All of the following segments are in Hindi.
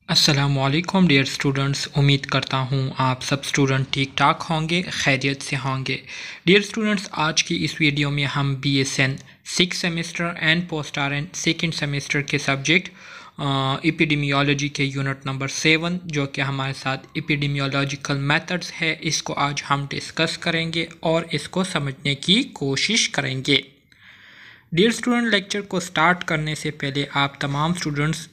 अस्सलामुअलैकुम डियर स्टूडेंट्स, उम्मीद करता हूँ आप सब स्टूडेंट ठीक ठाक होंगे, खैरियत से होंगे। डियर स्टूडेंट्स, आज की इस वीडियो में हम BSN 6 semester and post RN second semester के सब्जेक्ट एपिडेमियोलॉजी के यूनिट नंबर 7 जो कि हमारे साथ एपिडेमियोलॉजिकल मेथड्स है, इसको आज हम डिस्कस करेंगे और इसको समझने की कोशिश करेंगे। डियर स्टूडेंट, लेक्चर को स्टार्ट करने से पहले आप तमाम स्टूडेंट्स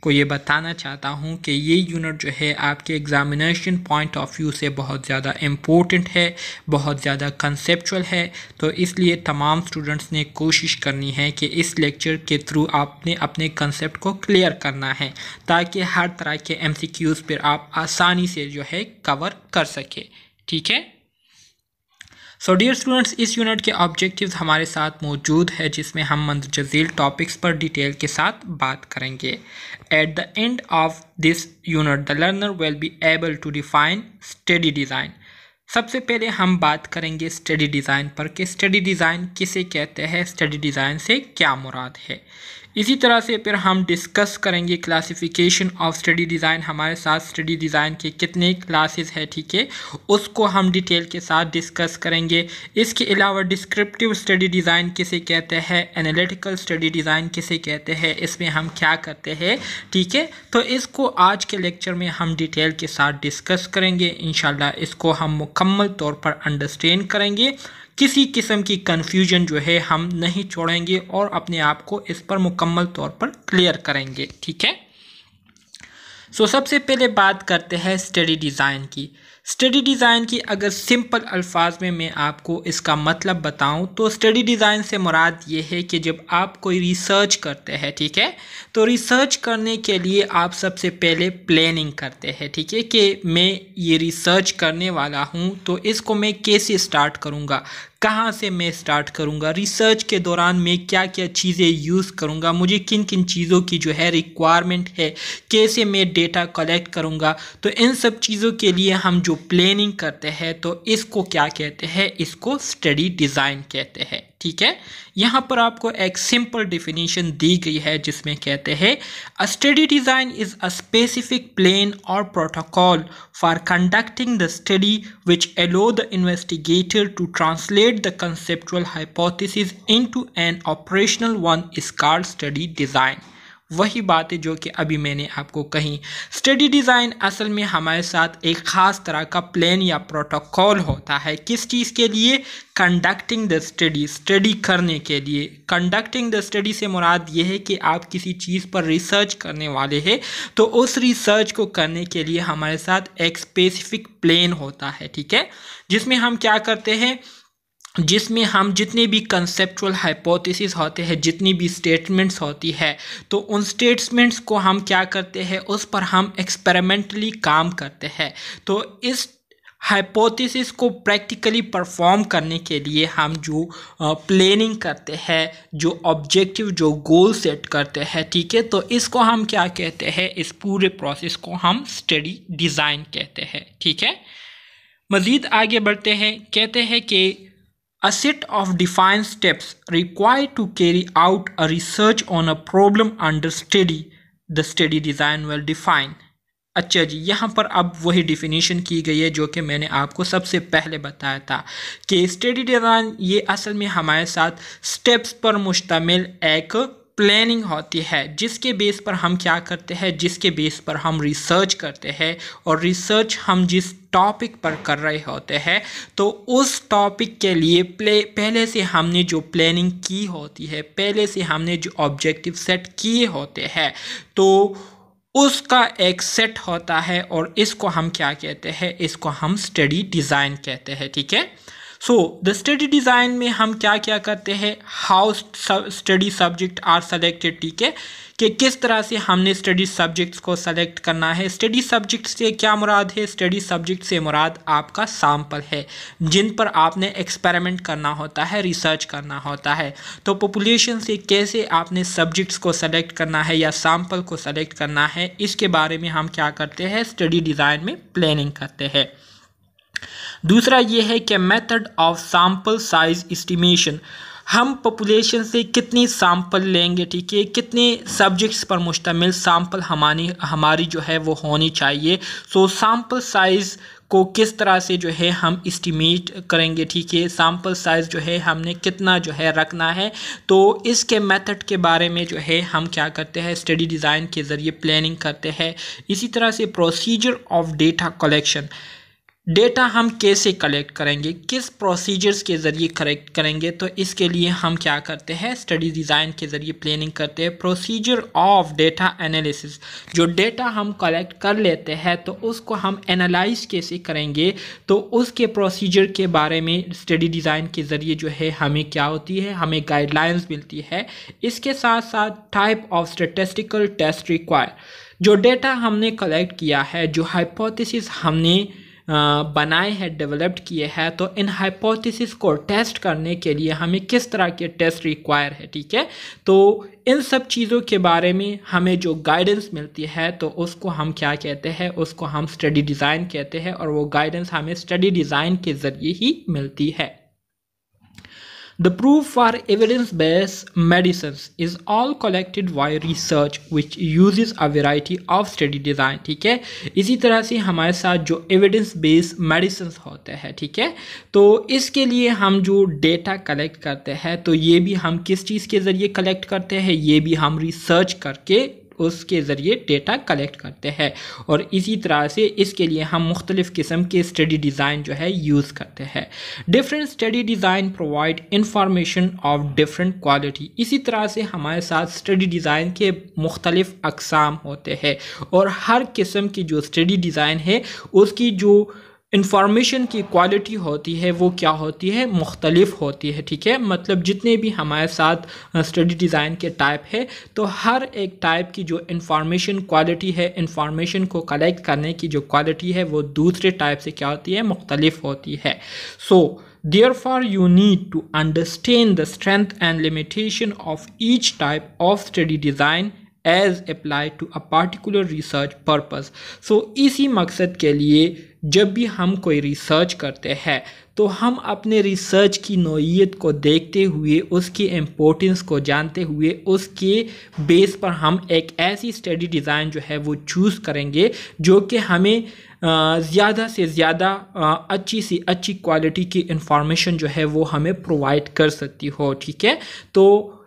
को ये बताना चाहता हूँ कि ये यूनिट जो है आपके एग्ज़ामिनेशन पॉइंट ऑफ व्यू से बहुत ज़्यादा इम्पोर्टेंट है, बहुत ज़्यादा कंसेप्चुअल है। तो इसलिए तमाम स्टूडेंट्स ने कोशिश करनी है कि इस लेक्चर के थ्रू आपने अपने कंसेप्ट को क्लियर करना है ताकि हर तरह के MCQs पर आप आसानी से जो है कवर कर सके। ठीक है। सो डियर स्टूडेंट्स, इस यूनिट के ऑब्जेक्टिव्स हमारे साथ मौजूद है जिसमें हम मंदरजज़ील टॉपिक्स पर डिटेल के साथ बात करेंगे। At the end of this unit the learner will be able to define study design. सबसे पहले हम बात करेंगे स्टडी डिज़ाइन पर कि स्टडी डिज़ाइन किसे कहते हैं, स्टडी डिज़ाइन से क्या मुराद है। इसी तरह से फिर हम डिस्कस करेंगे क्लासिफिकेशन ऑफ स्टडी डिज़ाइन। हमारे साथ स्टडी डिज़ाइन के कितने क्लासेस है, ठीक है, उसको हम डिटेल के साथ डिस्कस करेंगे। इसके अलावा डिस्क्रिप्टिव स्टडी डिज़ाइन किसे कहते हैं, एनालिटिकल स्टडी डिज़ाइन किसे कहते हैं, इसमें हम क्या करते हैं, ठीक है। तो इसको आज के लेक्चर में हम डिटेल के साथ डिस्कस करेंगे। इंशाल्लाह इसको हम मुकम्मल तौर पर अंडरस्टैंड करेंगे, किसी किस्म की कन्फ्यूजन जो है हम नहीं छोड़ेंगे और अपने आप को इस पर मुकम्मल तौर पर क्लियर करेंगे। ठीक है। सो सबसे पहले बात करते हैं स्टडी डिज़ाइन की। स्टडी डिज़ाइन की अगर सिंपल अल्फाज में मैं आपको इसका मतलब बताऊं तो स्टडी डिज़ाइन से मुराद ये है कि जब आप कोई रिसर्च करते हैं, ठीक है, तो रिसर्च करने के लिए आप सबसे पहले प्लानिंग करते हैं, ठीक है, कि मैं ये रिसर्च करने वाला हूँ तो इसको मैं कैसे स्टार्ट करूँगा, कहाँ से मैं स्टार्ट करूँगा, रिसर्च के दौरान मैं क्या क्या चीज़ें यूज़ करूँगा, मुझे किन किन चीज़ों की जो है रिक्वायरमेंट है, कैसे मैं डेटा कलेक्ट करूँगा। तो इन सब चीज़ों के लिए हम जो प्लानिंग करते हैं तो इसको क्या कहते हैं, इसको स्टडी डिज़ाइन कहते हैं। ठीक है। यहाँ पर आपको एक सिंपल डेफिनेशन दी गई है जिसमें कहते हैं a study design is a specific plan और protocol for conducting the study which allow the investigator to translate the conceptual hypothesis into an operational one is called study design. वही बात है जो कि अभी मैंने आपको कही। स्टडी डिज़ाइन असल में हमारे साथ एक ख़ास तरह का प्लान या प्रोटोकॉल होता है। किस चीज़ के लिए? कंडक्टिंग द स्टडी, स्टडी करने के लिए। कंडक्टिंग द स्टडी से मुराद ये है कि आप किसी चीज़ पर रिसर्च करने वाले हैं तो उस रिसर्च को करने के लिए हमारे साथ एक स्पेसिफिक प्लान होता है, ठीक है, जिसमें हम क्या करते हैं, जिसमें हम जितने भी कंसेप्चुअल हाइपोथेसिस होते हैं, जितनी भी स्टेटमेंट्स होती है, तो उन स्टेटमेंट्स को हम क्या करते हैं, उस पर हम एक्सपेरिमेंटली काम करते हैं। तो इस हाइपोथेसिस को प्रैक्टिकली परफॉर्म करने के लिए हम जो प्लानिंग करते हैं, जो ऑब्जेक्टिव, जो गोल सेट करते हैं, ठीक है, तो इसको हम क्या कहते हैं, इस पूरे प्रोसेस को हम स्टडी डिज़ाइन कहते हैं। ठीक है। मज़ीद आगे बढ़ते हैं। कहते हैं कि a set of defined steps required to carry out a research on a problem under study, the study design will define। अच्छा जी, यहाँ पर अब वही डिफिनीशन की गई है जो कि मैंने आपको सबसे पहले बताया था कि स्टडी डिज़ाइन ये असल में हमारे साथ स्टेप्स पर मुश्तमिल एक प्लानिंग होती है जिसके बेस पर हम क्या करते हैं, जिसके बेस पर हम रिसर्च करते हैं और रिसर्च हम जिस टॉपिक पर कर रहे होते हैं तो उस टॉपिक के लिए पहले से हमने जो प्लानिंग की होती है, पहले से हमने जो ऑब्जेक्टिव सेट किए होते हैं, तो उसका एक सेट होता है और इसको हम क्या कहते हैं, इसको हम स्टडी डिज़ाइन कहते हैं। ठीक है। सो द स्टडी डिज़ाइन में हम क्या क्या करते हैं, how study subject are selected, ठीक है, कि किस तरह से हमने स्टडी सब्जेक्ट्स को सेलेक्ट करना है। स्टडी सब्जेक्ट से क्या मुराद है, स्टडी सब्जेक्ट से मुराद आपका सैम्पल है जिन पर आपने एक्सपेरिमेंट करना होता है, रिसर्च करना होता है। तो पॉपुलेशन से कैसे आपने सब्जेक्ट्स को सेलेक्ट करना है या सैम्पल को सेलेक्ट करना है, इसके बारे में हम क्या करते हैं, स्टडी डिज़ाइन में प्लानिंग करते हैं। दूसरा ये है कि method of sample size estimation, हम पॉपुलेशन से कितनी सैंपल लेंगे, ठीक है, कितने सब्जेक्ट्स पर मुश्तमिल सैंपल हमारी जो है वो होनी चाहिए। सो सैंपल साइज़ को किस तरह से जो है हम इस्टीमेट करेंगे, ठीक है, सैंपल साइज़ जो है हमने कितना जो है रखना है। तो इसके मेथड के बारे में जो है हम क्या करते हैं, स्टडी डिज़ाइन के ज़रिए प्लानिंग करते हैं। इसी तरह से procedure of data collection, data हम कैसे कलेक्ट करेंगे, किस प्रोसीजर्स के ज़रिए कलेक्ट करेंगे, तो इसके लिए हम क्या करते हैं, स्टडी डिज़ाइन के ज़रिए प्लानिंग करते हैं। प्रोसीजर ऑफ डेटा एनालिसिस, जो डेटा हम कलेक्ट कर लेते हैं तो उसको हम एनालाइज कैसे करेंगे, तो उसके प्रोसीजर के बारे में स्टडी डिज़ाइन के ज़रिए जो है हमें क्या होती है, हमें गाइडलाइंस मिलती है। इसके साथ साथ type of statistical test require, जो डेटा हमने कलेक्ट किया है, जो हाइपोथेसिस हमने बनाए हैं, डेवलप्ड किए हैं, तो इन हाइपोथेसिस को टेस्ट करने के लिए हमें किस तरह के टेस्ट रिक्वायर है, ठीक है। तो इन सब चीज़ों के बारे में हमें जो गाइडेंस मिलती है तो उसको हम क्या कहते हैं, उसको हम स्टडी डिज़ाइन कहते हैं, और वो गाइडेंस हमें स्टडी डिज़ाइन के ज़रिए ही मिलती है। The proof for evidence-based medicines is all collected via research which uses a variety of study design, ठीक है। इसी तरह से हमारे साथ जो एविडेंस बेस्ड मेडिसिन होते हैं, ठीक है, तो इसके लिए हम जो डेटा कलेक्ट करते हैं तो ये भी हम किस चीज़ के ज़रिए कलेक्ट करते हैं, ये भी हम रिसर्च करके उसके ज़रिए डेटा कलेक्ट करते हैं। और इसी तरह से इसके लिए हम मुख्तलिफ़ किस्म के स्टडी डिज़ाइन जो है यूज़ करते हैं। Different study design provide information of different quality, इसी तरह से हमारे साथ स्टडी डिज़ाइन के मुख्तलिफ़ अक़साम होते हैं, और हर किस्म की जो स्टडी डिज़ाइन है उसकी जो इंफॉर्मेशन की क्वालिटी होती है वो क्या होती है, मुख्तलिफ होती है, ठीक है। मतलब जितने भी हमारे साथ स्टडी डिज़ाइन के टाइप है तो हर एक टाइप की जो इंफॉर्मेशन क्वालिटी है, इंफॉर्मेशन को कलेक्ट करने की जो क्वालिटी है वो दूसरे टाइप से क्या होती है, मुख्तलिफ होती है। सो therefore you need to understand the strength and limitation of each type of study design as applied to a particular research purpose। so इसी मकसद के लिए जब भी हम कोई रिसर्च करते हैं तो हम अपने रिसर्च की नौइयत को देखते हुए, उसकी इम्पोर्टेंस को जानते हुए, उसके बेस पर हम एक ऐसी स्टडी डिज़ाइन जो है वो चूज़ करेंगे जो कि हमें ज़्यादा से ज़्यादा अच्छी सी अच्छी क्वालिटी की इंफॉर्मेशन जो है वो हमें प्रोवाइड कर सकती हो, ठीक है। तो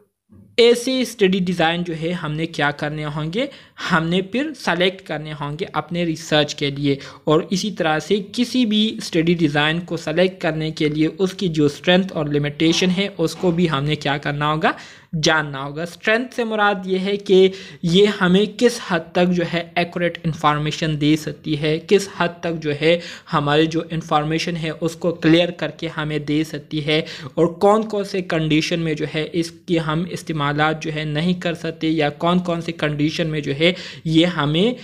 ऐसे स्टडी डिज़ाइन जो है हमने क्या करने होंगे, हमने फिर सेलेक्ट करने होंगे अपने रिसर्च के लिए। और इसी तरह से किसी भी स्टडी डिज़ाइन को सेलेक्ट करने के लिए उसकी जो स्ट्रेंथ और लिमिटेशन है उसको भी हमने क्या करना होगा, जानना होगा। स्ट्रेंथ से मुराद ये है कि ये हमें किस हद तक जो है एक्यूरेट इंफॉर्मेशन दे सकती है, किस हद तक जो है हमारी जो इंफॉर्मेशन है उसको क्लियर करके हमें दे सकती है, और कौन कौन से कंडीशन में जो है इसकी हम इस्तेमालात जो है नहीं कर सकते, या कौन कौन से कंडीशन में जो है ये हमें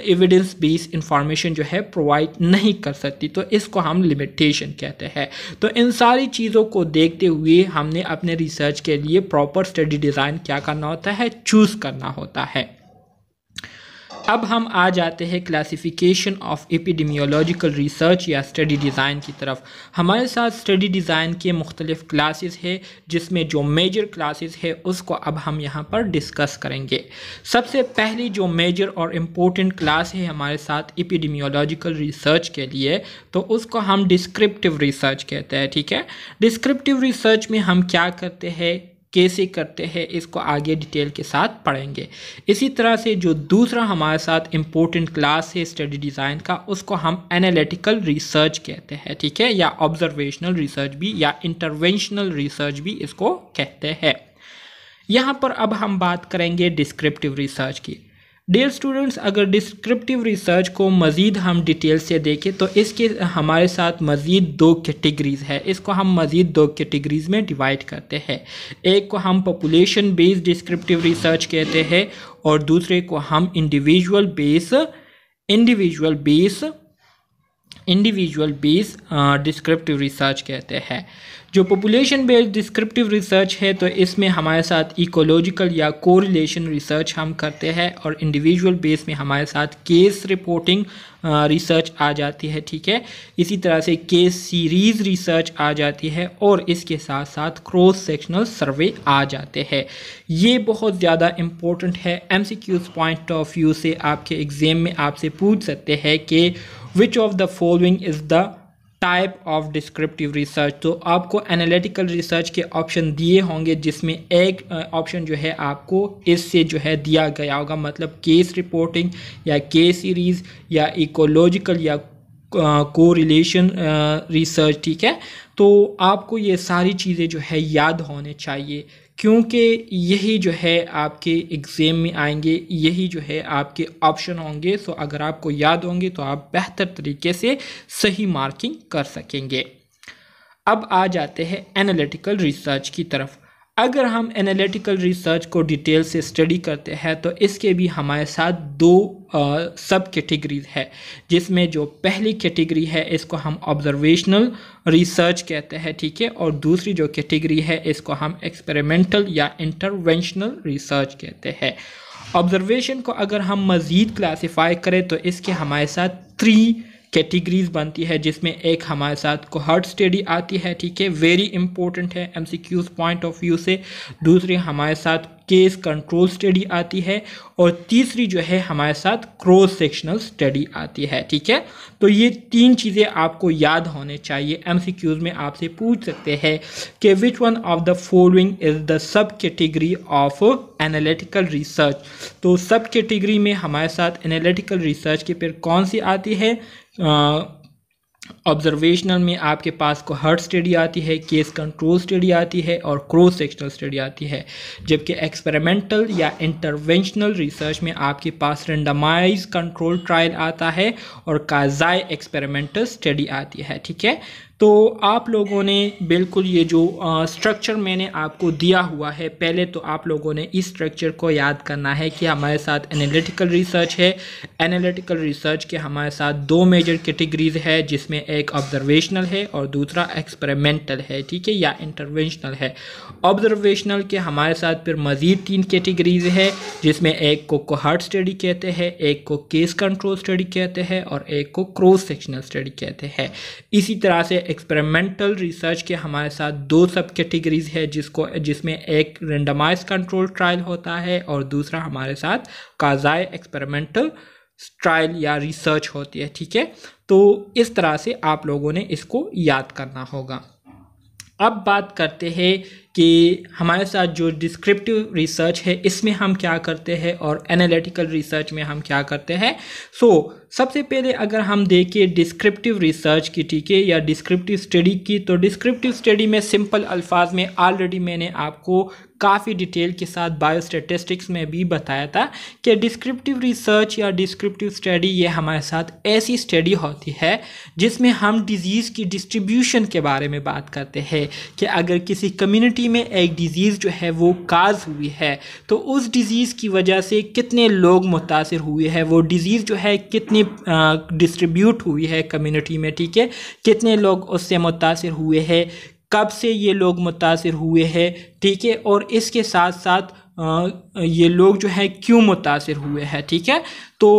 एविडेंस बेस्ड इंफॉर्मेशन जो है प्रोवाइड नहीं कर सकती, तो इसको हम लिमिटेशन कहते हैं। तो इन सारी चीज़ों को देखते हुए हमने अपने रिसर्च के लिए प्रॉपर स्टडी डिज़ाइन क्या करना होता है, चूज़ करना होता है। अब हम आ जाते हैं क्लासिफिकेशन ऑफ एपिडेमियोलॉजिकल रिसर्च या स्टडी डिज़ाइन की तरफ। हमारे साथ स्टडी डिज़ाइन के मुख्तलिफ़ क्लासेस है, जिसमें जो मेजर क्लासेस है उसको अब हम यहाँ पर डिस्कस करेंगे। सबसे पहली जो मेजर और इम्पोर्टेंट क्लास है हमारे साथ एपिडेमियोलॉजिकल रिसर्च के लिए, तो उसको हम डिस्क्रिप्टिव रिसर्च कहते हैं, ठीक है। डिस्क्रिप्टिव रिसर्च में हम क्या करते हैं, कैसे करते हैं, इसको आगे डिटेल के साथ पढ़ेंगे। इसी तरह से जो दूसरा हमारे साथ इम्पोर्टेंट क्लास है स्टडी डिज़ाइन का, उसको हम एनालिटिकल रिसर्च कहते हैं, ठीक है, या ऑब्जर्वेशनल रिसर्च भी, या इंटरवेंशनल रिसर्च भी इसको कहते हैं। यहाँ पर अब हम बात करेंगे डिस्क्रिप्टिव रिसर्च की। डियर स्टूडेंट्स, अगर डिस्क्रिप्टिव रिसर्च को मज़ीद हम डिटेल से देखें तो इसके हमारे साथ मज़ीद दो कैटेगरीज़ है, इसको हम मज़ीद दो कैटेगरीज़ में डिवाइड करते हैं। एक को हम पॉपुलेशन बेस्ड डिस्क्रिप्टिव रिसर्च कहते हैं, और दूसरे को हम individual base individual based descriptive research कहते हैं। जो पॉपुलेशन बेस्ड डिस्क्रिप्टिव रिसर्च है तो इसमें हमारे साथ इकोलॉजिकल या कोरिलेशन रिसर्च हम करते हैं, और इंडिविजुअल बेस में हमारे साथ केस रिपोर्टिंग रिसर्च आ जाती है, ठीक है। इसी तरह से केस सीरीज रिसर्च आ जाती है, और इसके साथ साथ क्रॉस सेक्शनल सर्वे आ जाते हैं। ये बहुत ज़्यादा इम्पोर्टेंट है। MCQs पॉइंट ऑफ व्यू से आपके एग्जाम में आपसे पूछ सकते हैं कि which of the following is the type of descriptive research. तो आपको एनालिटिकल रिसर्च के ऑप्शन दिए होंगे, जिसमें एक ऑप्शन जो है आपको इससे जो है दिया गया होगा, मतलब केस रिपोर्टिंग या केस सीरीज़ या इकोलॉजिकल या कोरिलेशन रिसर्च, ठीक है। तो आपको ये सारी चीज़ें जो है याद होने चाहिए, क्योंकि यही जो है आपके एग्ज़ाम में आएंगे, यही जो है आपके ऑप्शन होंगे। सो अगर आपको याद होंगे तो आप बेहतर तरीके से सही मार्किंग कर सकेंगे। अब आ जाते हैं एनालिटिकल रिसर्च की तरफ। अगर हम एनालिटिकल रिसर्च को डिटेल से स्टडी करते हैं तो इसके भी हमारे साथ दो सब कैटेगरीज है, जिसमें जो पहली कैटेगरी है इसको हम ऑब्जर्वेशनल रिसर्च कहते हैं, ठीक है, और दूसरी जो कैटेगरी है इसको हम एक्सपेरिमेंटल या इंटरवेंशनल रिसर्च कहते हैं। ऑब्जर्वेशन को अगर हम मज़ीद क्लासीफाई करें तो इसके हमारे साथ 3 कैटेगरीज बनती है, जिसमें एक हमारे साथ कोहॉर्ट स्टडी आती है, ठीक है, वेरी इंपॉर्टेंट है MCQs पॉइंट ऑफ व्यू से। दूसरी हमारे साथ केस कंट्रोल स्टडी आती है, और तीसरी जो है हमारे साथ क्रॉस सेक्शनल स्टडी आती है, ठीक है। तो ये 3 चीज़ें आपको याद होने चाहिए। MCQs में आपसे पूछ सकते हैं कि which one of the following is the sub category of analytical research. तो सब कैटेगरी में हमारे साथ एनालिटिकल रिसर्च के फिर कौन सी आती है। ऑब्जर्वेशनल में आपके पास कोहॉर्ट स्टडी आती है, केस कंट्रोल स्टडी आती है, और क्रॉस सेक्शनल स्टडी आती है। जबकि एक्सपेरिमेंटल या इंटरवेंशनल रिसर्च में आपके पास रेंडमाइज कंट्रोल ट्रायल आता है और क्वाज़ी एक्सपेरिमेंटल स्टडी आती है, ठीक है। तो आप लोगों ने बिल्कुल ये जो स्ट्रक्चर मैंने आपको दिया हुआ है, पहले तो आप लोगों ने इस स्ट्रक्चर को याद करना है कि हमारे साथ एनालिटिकल रिसर्च है। एनालिटिकल रिसर्च के हमारे साथ 2 मेजर कैटेगरीज है, जिसमें एक ऑब्जर्वेशनल है और दूसरा एक्सपेरिमेंटल है, ठीक है, या इंटरवेंशनल है। ऑब्जर्वेशनल के हमारे साथ फिर मज़ीद 3 कैटेगरीज है, जिसमें एक को कोहॉर्ट स्टडी कहते हैं, एक को केस कंट्रोल स्टडी कहते हैं, और एक को क्रॉस सेक्शनल स्टडी कहते हैं। इसी तरह से एक्सपेरिमेंटल रिसर्च के हमारे साथ 2 सब कैटेगरीज है, जिसमें एक रेंडमाइज कंट्रोल ट्रायल होता है और दूसरा हमारे साथ क्वाज़ी एक्सपेरिमेंटल ट्रायल या रिसर्च होती है, ठीक है। तो इस तरह से आप लोगों ने इसको याद करना होगा। अब बात करते हैं कि हमारे साथ जो डिस्क्रिप्टिव रिसर्च है इसमें हम क्या करते हैं और एनालिटिकल रिसर्च में हम क्या करते हैं। सबसे पहले अगर हम देखें डिस्क्रिप्टिव रिसर्च की, ठीक है, या डिस्क्रिप्टिव स्टडी की, तो डिस्क्रिप्टिव स्टडी में सिंपल अल्फाज में ऑलरेडी मैंने आपको काफ़ी डिटेल के साथ बायोस्टैटिस्टिक्स में भी बताया था कि डिस्क्रिप्टिव रिसर्च या डिस्क्रिप्टिव स्टडी ये हमारे साथ ऐसी स्टडी होती है जिसमें हम डिजीज़ की डिस्ट्रीब्यूशन के बारे में बात करते हैं कि अगर किसी कम्युनिटी में एक डिज़ीज़ जो है वो काज हुई है तो उस डिज़ीज़ की वजह से कितने लोग मुतासिर हुए हैं, वो डिज़ीज़ जो है कितनी डिस्ट्रीब्यूट हुई है कम्युनिटी में, ठीक है, कितने लोग उससे मुतासिर हुए हैं, कब से ये लोग मुतासिर हुए हैं, ठीक है, और इसके साथ साथ ये लोग जो है क्यों मुतासिर हुए हैं, ठीक है। तो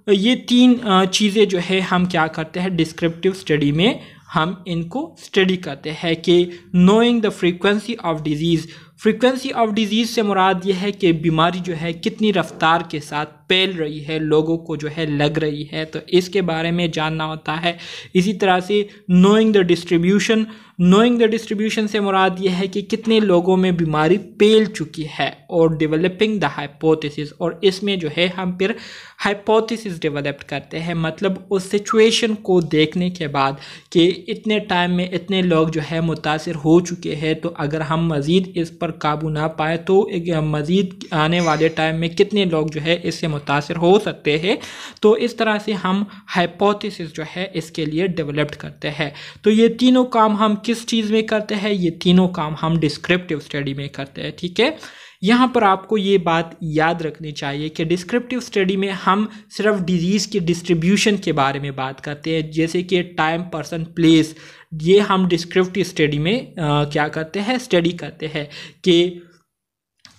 ये 3 चीज़ें जो है हम क्या करते हैं डिस्क्रिप्टिव स्टडी में, हम इनको स्टडी करते हैं कि knowing the frequency of disease. Frequency of disease से मुराद ये है कि बीमारी जो है कितनी रफ्तार के साथ फैल रही है, लोगों को जो है लग रही है, तो इसके बारे में जानना होता है। इसी तरह से knowing the distribution, knowing the distribution से मुराद ये है कि कितने लोगों में बीमारी फैल चुकी है, और डेवलपिंग द हाइपोथेसिस, और इसमें जो है हम फिर हाइपोथेसिस डेवलप करते हैं, मतलब उस सिचुएशन को देखने के बाद कि इतने टाइम में इतने लोग जो है मुतासिर हो चुके हैं, तो अगर हम मज़ीद इस पर काबू ना पाए तो मज़ीद आने वाले टाइम में कितने लोग जो है इससे मुतासिर हो सकते हैं। तो इस तरह से हम हाइपोथेसिस जो है इसके लिए डेवलप करते हैं। तो ये तीनों काम हम किस चीज़ में करते हैं, ये तीनों काम हम डिस्क्रिप्टिव स्टडी में करते हैं, ठीक है। यहाँ पर आपको ये बात याद रखनी चाहिए कि डिस्क्रिप्टिव स्टडी में हम सिर्फ डिजीज़ की डिस्ट्रीब्यूशन के बारे में बात करते हैं, जैसे कि टाइम, पर्सन, प्लेस। ये हम डिस्क्रिप्टिव स्टडी में क्या करते हैं, स्टडी करते हैं कि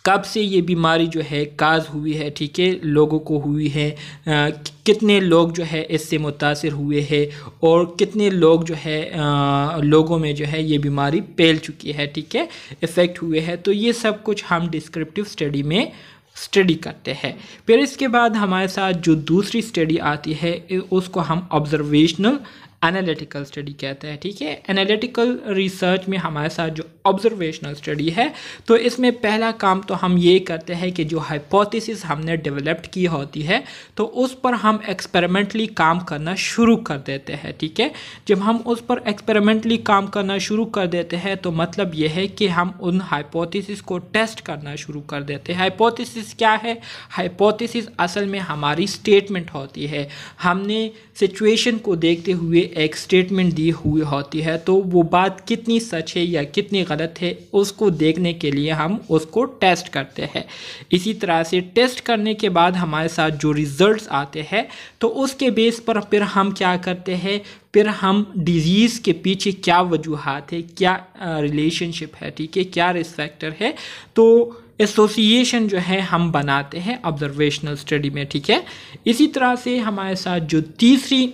कब से ये बीमारी जो है काज हुई है, ठीक है, लोगों को हुई है, कितने लोग जो है इससे मुतासिर हुए हैं और कितने लोग जो है लोगों में जो है ये बीमारी फैल चुकी है, ठीक है, इफ़ेक्ट हुए हैं। तो ये सब कुछ हम डिस्क्रिप्टिव स्टडी में स्टडी करते हैं। फिर इसके बाद हमारे साथ जो दूसरी स्टडी आती है उसको हम ऑब्जर्वेशनल एनालिटिकल स्टडी कहते हैं, ठीक है। एनालिटिकल रिसर्च में हमारे साथ जो ऑब्जर्वेशनल स्टडी है, तो इसमें पहला काम तो हम ये करते हैं कि जो हाइपोथेसिस हमने डेवलप्ड की होती है तो उस पर हम एक्सपेरिमेंटली काम करना शुरू कर देते हैं, ठीक है। जब हम उस पर एक्सपेरिमेंटली काम करना शुरू कर देते हैं तो मतलब यह है कि हम उन हाइपोथेसिस को टेस्ट करना शुरू कर देते हैं। हाइपोथेसिस क्या है? हाइपोथेसिस असल में हमारी स्टेटमेंट होती है। हमने सिचुएशन को देखते हुए एक स्टेटमेंट दी हुई होती है, तो वो बात कितनी सच है या कितनी गलत है उसको देखने के लिए हम उसको टेस्ट करते हैं। इसी तरह से टेस्ट करने के बाद हमारे साथ जो रिजल्ट्स आते हैं तो उसके बेस पर फिर हम क्या करते हैं, फिर हम डिजीज़ के पीछे क्या वजूहात है, क्या रिलेशनशिप है, ठीक है, क्या रिस्क फैक्टर है, तो एसोसिएशन जो है हम बनाते हैं ऑब्जर्वेशनल स्टडी में, ठीक है। इसी तरह से हमारे साथ जो तीसरी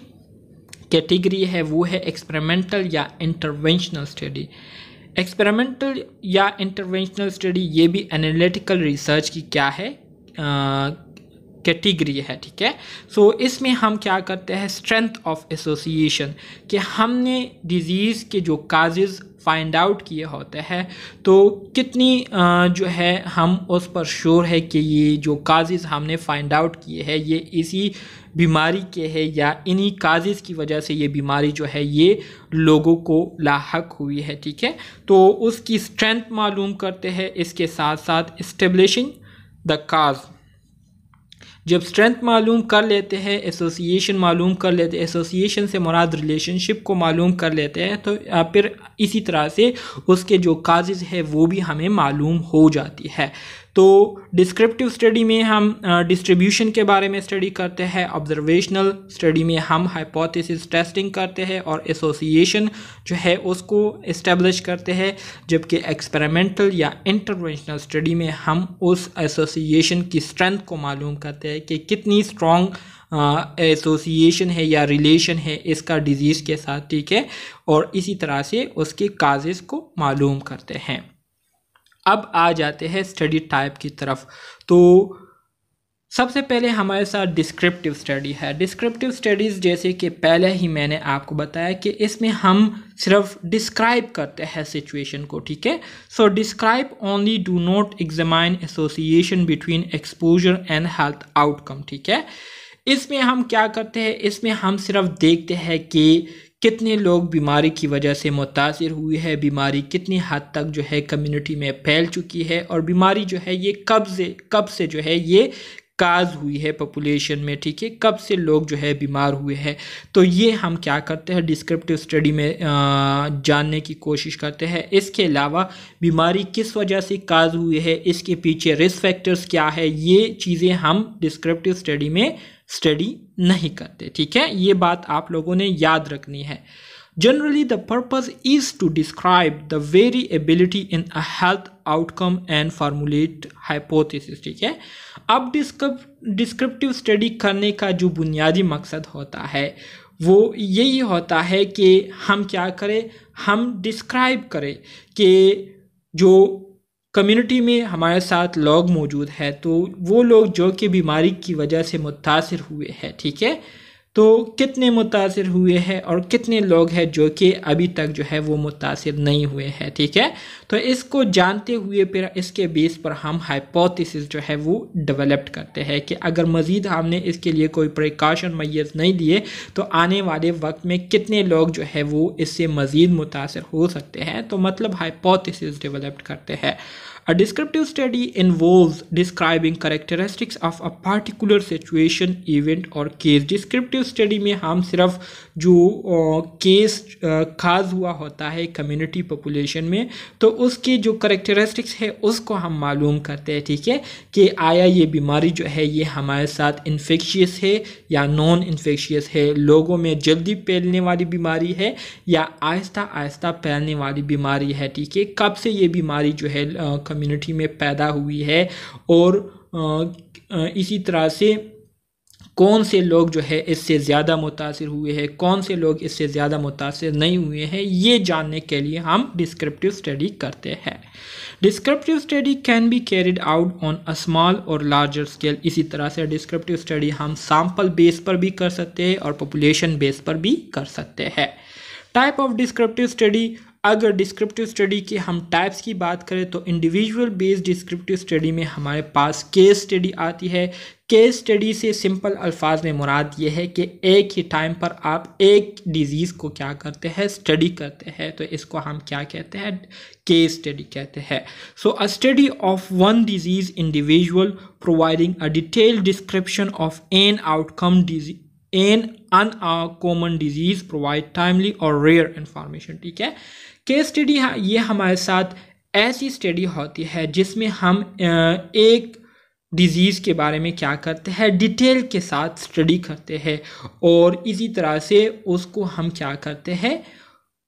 कैटेगरी है वो है एक्सपेरिमेंटल या इंटरवेंशनल स्टडी। एक्सपेरिमेंटल या इंटरवेंशनल स्टडी ये भी एनालिटिकल रिसर्च की क्या है, कैटेगरी है, ठीक है। सो इसमें हम क्या करते हैं, स्ट्रेंथ ऑफ एसोसिएशन, कि हमने डिजीज़ के जो काजेज़ फाइंड आउट किए होते हैं तो कितनी जो है हम उस पर श्योर है कि ये जो काजेज़ हमने फाइंड आउट किए हैं ये इसी बीमारी के है या इन्हीं काजेज़ की वजह से ये बीमारी जो है ये लोगों को लाहक हुई है, ठीक है। तो उसकी स्ट्रेंथ मालूम करते हैं, इसके साथ साथ इस्टेब्लिशिंग द काज। जब स्ट्रेंथ मालूम कर लेते हैं, एसोसिएशन मालूम कर लेते हैं, एसोसिएशन से मुराद रिलेशनशिप को मालूम कर लेते हैं, तो फिर इसी तरह से उसके जो काजेज़ है वो भी हमें मालूम हो जाती है। तो डिस्क्रिप्टिव स्टडी में हम डिस्ट्रीब्यूशन के बारे में स्टडी करते हैं, ऑब्जर्वेशनल स्टडी में हम हाइपोथेसिस टेस्टिंग करते हैं और एसोसिएशन जो है उसको इस्टेब्लिश करते हैं, जबकि एक्सपेरिमेंटल या इंटरवेंशनल स्टडी में हम उस एसोसिएशन की स्ट्रेंथ को मालूम करते हैं कि कितनी स्ट्रॉन्ग एसोसिएशन है या रिलेशन है इसका डिजीज़ के साथ, ठीक है, और इसी तरह से उसके काजेज़ को मालूम करते हैं। अब आ जाते हैं स्टडी टाइप की तरफ। तो सबसे पहले हमारे साथ डिस्क्रिप्टिव स्टडी है। डिस्क्रिप्टिव स्टडीज़ जैसे कि पहले ही मैंने आपको बताया कि इसमें हम सिर्फ डिस्क्राइब करते हैं सिचुएशन को, ठीक है। So describe only, do not examine association between exposure and health outcome, ठीक है। इसमें हम क्या करते हैं, इसमें हम सिर्फ देखते हैं कि कितने लोग बीमारी की वजह से मुतासिर हुए हैं, बीमारी कितनी हद तक जो है कम्युनिटी में फैल चुकी है और बीमारी जो है ये कब से जो है ये काज हुई है पॉपुलेशन में, ठीक है, कब से लोग जो है बीमार हुए हैं। तो ये हम क्या करते हैं डिस्क्रिप्टिव स्टडी में जानने की कोशिश करते हैं। इसके अलावा बीमारी किस वजह से काज हुई है, इसके पीछे रिस्क फैक्टर्स क्या है, ये चीज़ें हम डिस्क्रिप्टिव स्टडी में स्टडी नहीं करते, ठीक है। ये बात आप लोगों ने याद रखनी है। Generally, the purpose is to describe the variability in a health outcome and formulate hypothesis, ठीक है। अब डिस्क्रिप्टिव स्टडी करने का जो बुनियादी मकसद होता है वो यही होता है कि हम क्या करें, हम डिस्क्राइब करें कि जो कम्युनिटी में हमारे साथ लोग मौजूद है तो वो लोग जो कि बीमारी की वजह से मुतासिर हुए हैं, ठीक है, तो कितने मुतासिर हुए हैं और कितने लोग हैं जो कि अभी तक जो है वो मुतासिर नहीं हुए हैं, ठीक है। तो इसको जानते हुए फिर इसके बेस पर हम हाइपोथेसिस जो है वो डेवलप करते हैं कि अगर मज़ीद हमने इसके लिए कोई प्रिकॉशन मैय्यज़ नहीं लिए तो आने वाले वक्त में कितने लोग जो है वो इससे मज़ीद मुतासिर हो सकते हैं, तो मतलब हाइपोथेसिस डेवलप करते हैं। A descriptive study involves describing characteristics of a particular situation, event or case. Descriptive study में हम सिर्फ जो केस खास हुआ होता है कम्युनिटी पॉपुलेशन में, तो उसके जो करेक्टरिस्टिक्स है उसको हम मालूम करते हैं, ठीक है, कि आया ये बीमारी जो है ये हमारे साथ इन्फेक्शियस है या नॉन इन्फेक्शियस है, लोगों में जल्दी फैलने वाली बीमारी है या आहिस्ता आहिस्ता फैलने वाली बीमारी है, ठीक है, कब से ये बीमारी जो है कम्युनिटी में पैदा हुई है और इसी तरह से कौन से लोग जो है इससे ज़्यादा मुतासिर हुए हैं, कौन से लोग इससे ज़्यादा मुतासिर नहीं हुए हैं, ये जानने के लिए हम डिस्क्रिप्टिव स्टडी करते हैं। Descriptive study can be carried out on a small और लार्जर स्केल। इसी तरह से डिस्क्रिप्टिव स्टडी हम सैम्पल बेस पर भी कर सकते हैं और पॉपुलेशन बेस पर भी कर सकते हैं। टाइप ऑफ डिस्क्रिप्टिव स्टडी, अगर डिस्क्रिप्टिव स्टडी के हम टाइप्स की बात करें तो इंडिविजुअल बेस्ड डिस्क्रिप्टिव स्टडी में हमारे पास केस स्टडी आती है। केस स्टडी से सिंपल अल्फाज में मुराद ये है कि एक ही टाइम पर आप एक डिजीज़ को क्या करते हैं, स्टडी करते हैं, तो इसको हम क्या कहते हैं, केस स्टडी कहते हैं। So a study of one disease individual providing a detailed description of an outcome disease an uncommon disease provide timely और रेयर इंफॉर्मेशन, ठीक है। केस स्टडी ये हमारे साथ ऐसी स्टडी होती है जिसमें हम एक डिजीज़ के बारे में क्या करते हैं, डिटेल के साथ स्टडी करते हैं और इसी तरह से उसको हम क्या करते हैं,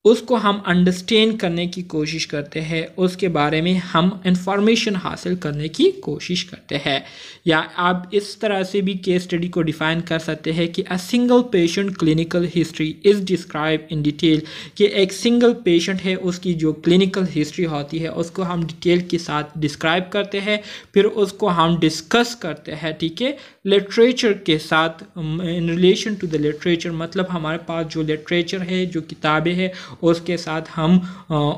उसको हम अंडरस्टैंड करने की कोशिश करते हैं, उसके बारे में हम इंफॉर्मेशन हासिल करने की कोशिश करते हैं। या आप इस तरह से भी केस स्टडी को डिफ़ाइन कर सकते हैं कि a single patient clinical history is describe in detail, कि एक सिंगल पेशेंट है उसकी जो क्लिनिकल हिस्ट्री होती है उसको हम डिटेल के साथ डिस्क्राइब करते हैं, फिर उसको हम डिस्कस करते हैं, ठीक है, लिटरेचर के साथ, in relation to the literature, मतलब हमारे पास जो लिटरेचर है, जो किताबें हैं, उसके साथ हम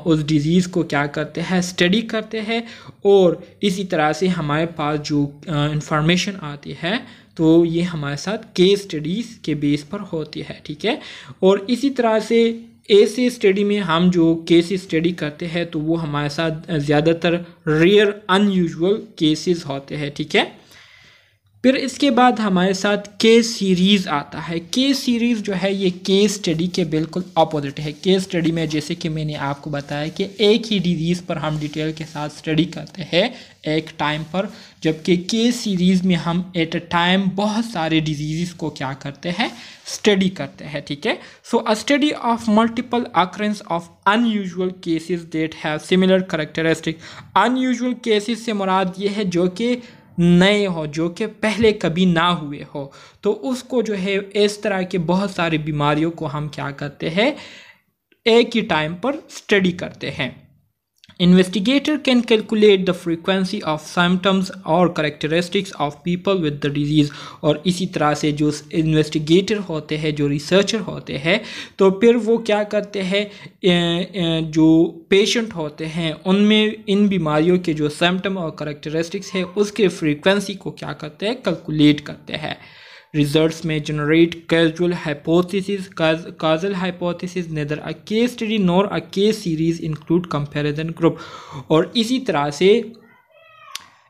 उस डिज़ीज़ को क्या करते हैं, स्टडी करते हैं और इसी तरह से हमारे पास जो इंफॉर्मेशन आती है तो ये हमारे साथ केस स्टडीज़ के बेस पर होती है, ठीक है। और इसी तरह से ऐसे स्टडी में हम जो केसेस स्टडी करते हैं तो वो हमारे साथ ज़्यादातर रेयर अनयूजुअल केसेस होते हैं, ठीक है। फिर इसके बाद हमारे साथ केस सीरीज़ आता है। केस सीरीज़ जो है ये केस स्टडी के बिल्कुल अपोजिट है। केस स्टडी में जैसे कि मैंने आपको बताया कि एक ही डिजीज़ पर हम डिटेल के साथ स्टडी करते हैं एक टाइम पर, जबकि केस सीरीज़ में हम एट अ टाइम बहुत सारे डिजीज़ को क्या करते हैं, स्टडी करते हैं, ठीक है। So a study of multiple occurrence of unusual cases that have similar characteristic. Unusual cases से मुराद ये है जो कि नए हो, जो कि पहले कभी ना हुए हो, तो उसको जो है इस तरह के बहुत सारी बीमारियों को हम क्या करते हैं, एक ही टाइम पर स्टडी करते हैं। Investigator can calculate the frequency of symptoms और characteristics of people with the disease. और इसी तरह से जो इन्वेस्टिगेटर होते हैं, जो रिसर्चर होते हैं, तो फिर वो क्या करते हैं, जो पेशेंट होते हैं उनमें इन बीमारियों के जो सिम्टम और करेक्टरिस्टिक्स है उसके फ्रीक्वेंसी को क्या करते हैं, कैलकुलेट करते हैं। रिजल्ट्स में generate causal hypothesis, causal hypothesis, neither a case study nor a case series include comparison group. और इसी तरह से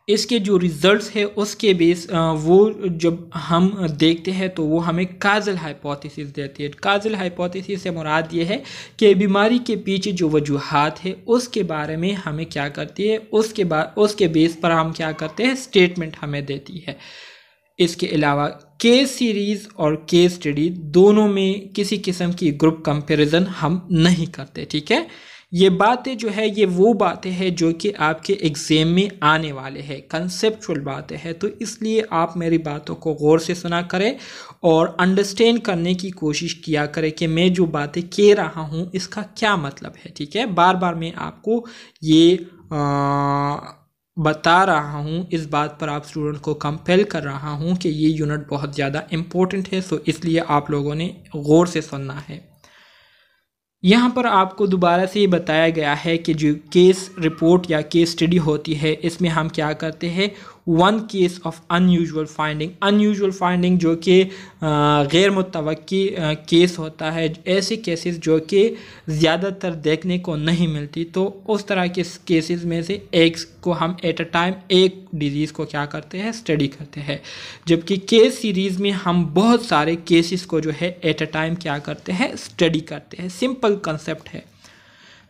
इसके जो रिजल्ट्स है उसके बेस वो जब हम देखते हैं तो वो हमें काजल हाइपोथेसिस देती है। काजल हाइपोथेसिस से मुराद ये है कि बीमारी के पीछे जो वजूहात है उसके बारे में हमें क्या करती है, उसके बेस पर हम क्या करते हैं, स्टेटमेंट हमें देती है। इसके अलावा केस सीरीज़ और केस स्टडी दोनों में किसी किस्म की ग्रुप कंपैरिजन हम नहीं करते, ठीक है। ये बातें जो है ये वो बातें हैं जो कि आपके एग्ज़ाम में आने वाले हैं, कंसेप्चुअल बातें हैं, तो इसलिए आप मेरी बातों को गौर से सुना करें और अंडरस्टैंड करने की कोशिश किया करें कि मैं जो बातें कह रहा हूँ इसका क्या मतलब है, ठीक है। बार बार मैं आपको ये बता रहा हूँ, इस बात पर आप स्टूडेंट को कंपेल कर रहा हूँ कि ये यूनिट बहुत ज़्यादा इम्पोर्टेंट है, सो इसलिए आप लोगों ने गौर से सुनना है। यहाँ पर आपको दोबारा से ये बताया गया है कि जो केस रिपोर्ट या केस स्टडी होती है इसमें हम क्या करते हैं, one case of unusual finding जो कि गैर मुतवक्की केस होता है, ऐसे केसेस जो कि ज़्यादातर देखने को नहीं मिलती, तो उस तरह के केसेस में से एक को हम एट अ टाइम एक डिजीज़ को क्या करते हैं, स्टडी करते हैं। जबकि केस सीरीज़ में हम बहुत सारे केसेस को जो है एट अ टाइम क्या करते हैं, स्टडी करते हैं। सिंपल कंसेप्ट है।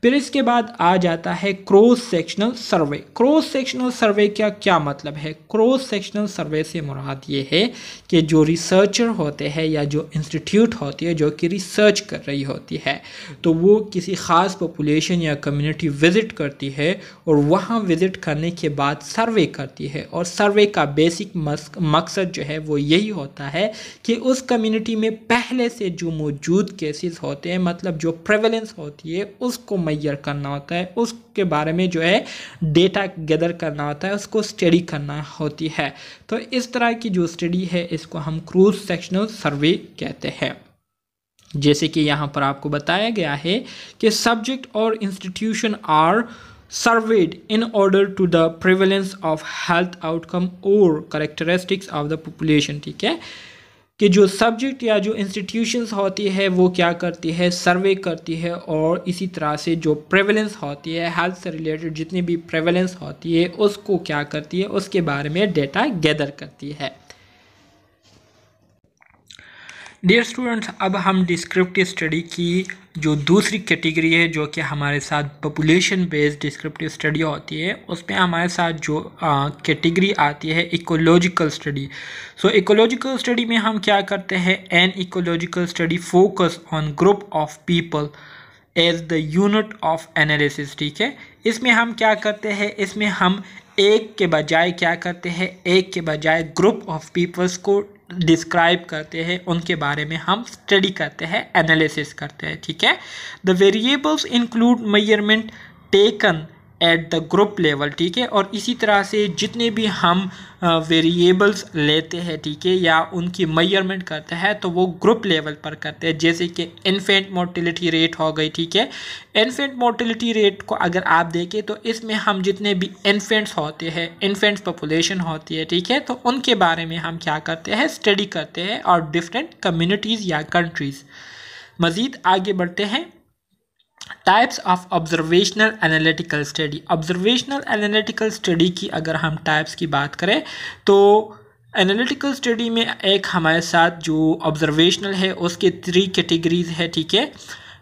फिर इसके बाद आ जाता है क्रॉस सेक्शनल सर्वे। क्रॉस सेक्शनल सर्वे का क्या मतलब है? क्रॉस सेक्शनल सर्वे से मुराद ये है कि जो रिसर्चर होते हैं या जो इंस्टीट्यूट होती है जो कि रिसर्च कर रही होती है, तो वो किसी ख़ास पॉपुलेशन या कम्युनिटी विज़िट करती है और वहाँ विज़िट करने के बाद सर्वे करती है। और सर्वे का बेसिक मकसद जो है वो यही होता है कि उस कम्युनिटी में पहले से जो मौजूद केसेस होते हैं, मतलब जो प्रेवलेंस होती है, उसको मैयर करना होता है, उसके बारे में जो है डेटा गैदर करना होता है, उसको स्टडी करना होती है। तो इस तरह की जो स्टडी है इसको हम क्रॉस सेक्शनल सर्वे कहते हैं। जैसे कि यहाँ पर आपको बताया गया है कि सब्जेक्ट और institution are surveyed in order to the prevalence of health outcome और कैरेक्टरिस्टिक्स ऑफ द पॉपुलेशन। ठीक है, कि जो सब्जेक्ट या जो इंस्टीट्यूशंस होती है वो क्या करती है, सर्वे करती है, और इसी तरह से जो प्रेवलेंस होती है, हेल्थ से रिलेटेड जितनी भी प्रेवलेंस होती है उसको क्या करती है, उसके बारे में डेटा गैदर करती है। डियर स्टूडेंट्स, अब हम डिस्क्रिप्टिव स्टडी की जो दूसरी कैटेगरी है, जो कि हमारे साथ पॉपुलेशन बेस्ड डिस्क्रिप्टिव स्टडी होती है, उसमें हमारे साथ जो कैटेगरी आती है ecological study. So ecological study में हम क्या करते हैं, an ecological study focus on group of people as the unit of analysis. ठीक है, इसमें हम क्या करते हैं, इसमें हम एक के बजाय क्या करते हैं, एक के बजाय ग्रुप ऑफ पीपल्स को डिस्क्राइब करते हैं, उनके बारे में हम स्टडी करते हैं, एनालिसिस करते हैं। ठीक है, the variables include measurement taken at the group level. ठीक है, और इसी तरह से जितने भी हम वेरिएबल्स लेते हैं, ठीक है, या उनकी मेजरमेंट करते हैं, तो वो ग्रुप लेवल पर करते हैं। जैसे कि इन्फेंट मोर्टेलिटी रेट हो गई। ठीक है, इन्फेंट मोर्टेलिटी रेट को अगर आप देखें तो इसमें हम जितने भी इन्फेंट्स होते हैं, इन्फेंट्स पॉपुलेशन होती है, ठीक है, तो उनके बारे में हम क्या करते हैं, स्टडी करते हैं, और डिफरेंट कम्युनिटीज़ या कंट्रीज़। मज़ीद आगे बढ़ते हैं। Types of observational analytical study. Observational analytical study की अगर हम टाइप्स की बात करें तो एनालिटिकल स्टडी में एक हमारे साथ जो ऑब्जर्वेशनल है उसके 3 कैटेगरीज है। ठीक है,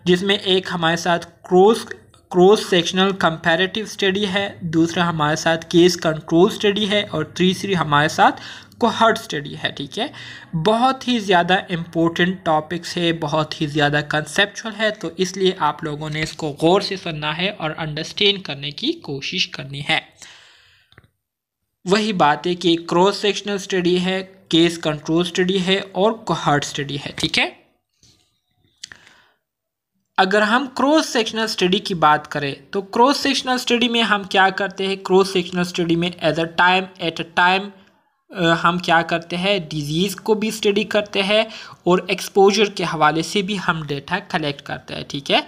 जिसमें एक हमारे साथ क्रॉस सेक्शनल कंपैरेटिव स्टडी है, दूसरा हमारे साथ केस कंट्रोल स्टडी है, और तीसरी हमारे साथ कोहर्ट स्टडी है। ठीक है, बहुत ही ज़्यादा इम्पोर्टेंट टॉपिक्स है, बहुत ही ज़्यादा कंसेप्चुअल है, तो इसलिए आप लोगों ने इसको गौर से सुनना है और अंडरस्टैंड करने की कोशिश करनी है। वही बात है कि क्रॉस सेक्शनल स्टडी है, केस कंट्रोल स्टडी है, और कोहर्ट स्टडी है। ठीक है, अगर हम क्रॉस सेक्शनल स्टडी की बात करें तो क्रॉस सेक्शनल स्टडी में हम क्या करते हैं, क्रॉस सेक्शनल स्टडी में एट अ टाइम हम क्या करते हैं, डिजीज़ को भी स्टडी करते हैं और एक्सपोजर के हवाले से भी हम डेटा कलेक्ट करते हैं। ठीक है,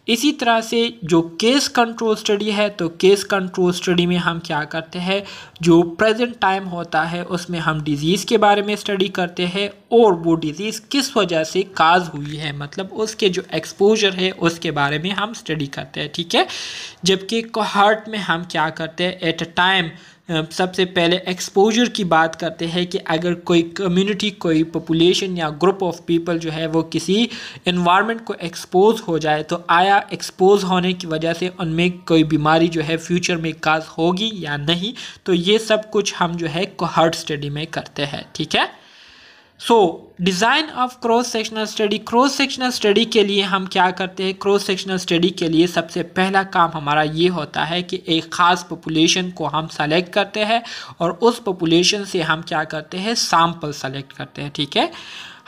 इसी तरह से जो केस कंट्रोल स्टडी है, तो केस कंट्रोल स्टडी में हम क्या करते हैं, जो प्रेजेंट टाइम होता है उसमें हम डिज़ीज़ के बारे में स्टडी करते हैं और वो डिज़ीज़ किस वजह से काज हुई है, मतलब उसके जो एक्सपोजर है उसके बारे में हम स्टडी करते हैं। ठीक है, जबकि कोहर्ट में हम क्या करते हैं, एट अ टाइम सबसे पहले एक्सपोजर की बात करते हैं कि अगर कोई कम्युनिटी, कोई पॉपुलेशन या ग्रुप ऑफ पीपल जो है वो किसी एनवायरनमेंट को एक्सपोज हो जाए, तो आया एक्सपोज होने की वजह से उनमें कोई बीमारी जो है फ्यूचर में काज होगी या नहीं, तो ये सब कुछ हम जो है कोहर्ट स्टडी में करते हैं। ठीक है, सो design of cross sectional study. Cross sectional study के लिए हम क्या करते हैं, क्रॉस सेक्शनल स्टडी के लिए सबसे पहला काम हमारा ये होता है कि एक ख़ास पॉपुलेशन को हम सेलेक्ट करते हैं और उस पॉपुलेशन से हम क्या करते हैं, सैंपल सेलेक्ट करते हैं। ठीक है,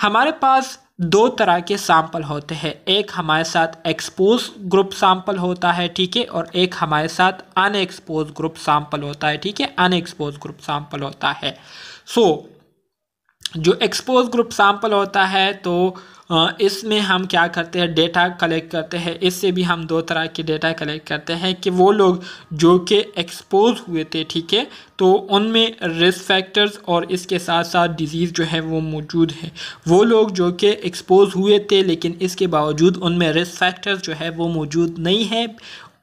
हमारे पास 2 तरह के सैंपल होते हैं, एक हमारे साथ एक्सपोज ग्रुप सैंपल होता है, ठीक है, और एक हमारे साथ अनएक्सपोज ग्रुप सैंपल होता है। ठीक है, अनएक्सपोज ग्रुप सैंपल होता है। सो जो एक्सपोज ग्रुप सैंपल होता है तो इसमें हम क्या करते हैं, डेटा कलेक्ट करते हैं। इससे भी हम दो तरह के डेटा कलेक्ट करते हैं कि वो लोग जो कि एक्सपोज हुए थे, ठीक है, तो उनमें रिस्क फैक्टर्स और इसके साथ साथ डिजीज़ जो है वो मौजूद है। वो लोग जो कि एक्सपोज हुए थे लेकिन इसके बावजूद उनमें रिस्क फैक्टर्स जो है वो मौजूद नहीं है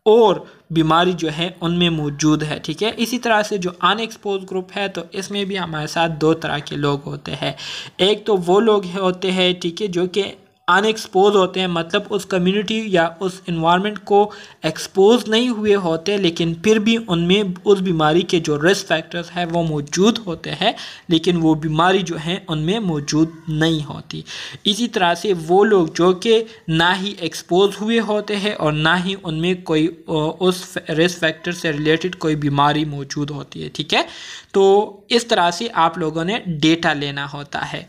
और बीमारी जो है उनमें मौजूद है, ठीक है। इसी तरह से जो अनएक्सपोज ग्रुप है, तो इसमें भी हमारे साथ दो तरह के लोग होते हैं। एक तो वो लोग होते हैं, ठीक है, जो कि अनएक्सपोज होते हैं, मतलब उस कम्युनिटी या उस इन्वायरमेंट को एक्सपोज नहीं हुए होते लेकिन फिर भी उनमें उस बीमारी के जो रिस्क फैक्टर्स हैं वो मौजूद होते हैं लेकिन वो बीमारी जो है उनमें मौजूद नहीं होती। इसी तरह से वो लोग जो कि ना ही एक्सपोज हुए होते हैं और ना ही उनमें कोई उस रिस्क फैक्टर से रिलेटेड कोई बीमारी मौजूद होती है, ठीक है। तो इस तरह से आप लोगों ने डेटा लेना होता है।